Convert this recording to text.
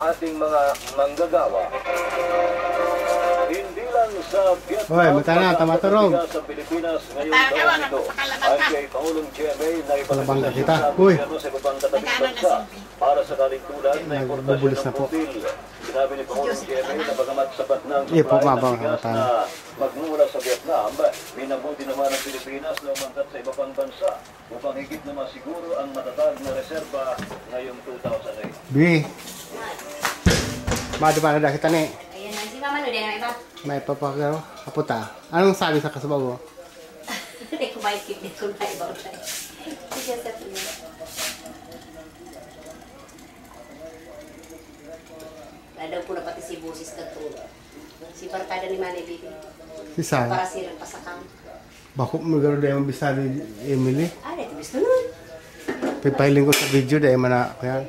ating mga manggagawa. Hindi lang sa Vietnam, Hoy, matana, tamaturog. sa Pilipinas ngayon taon ito, ay kay Pangulong GMA na Palabang ka kita. ipagkakita Uy. sa ibang katabing bansa para sa kalintulan na importasyon Nagbubulis na ng po. putil. Sinabi ni Pangulong GMA na bagamat sapat ng Iya po, supply ng mabang bigas katana. na magmumula sa Vietnam, minabuti naman ng Pilipinas na umangkat sa iba pang bansa upang higit na masiguro ang matatag na reserba ngayong 2008. Bi. Mado pa na kita ni. Ayan na, si Mama no, din na iba. May papagaro. Kaputa. Anong sabi sa kasabaw mo? Hindi ko maikip din kung may iba tayo. Sige sa tuloy. Ladaw po na pati si Busis katulad. Si barkada ni Manny Bibi. Si Sai. Para silang pasakang. Bako magaro dahil mabisa ni Emily. Ah, dito gusto nun. Pipahiling ko sa video dahil mana. Kaya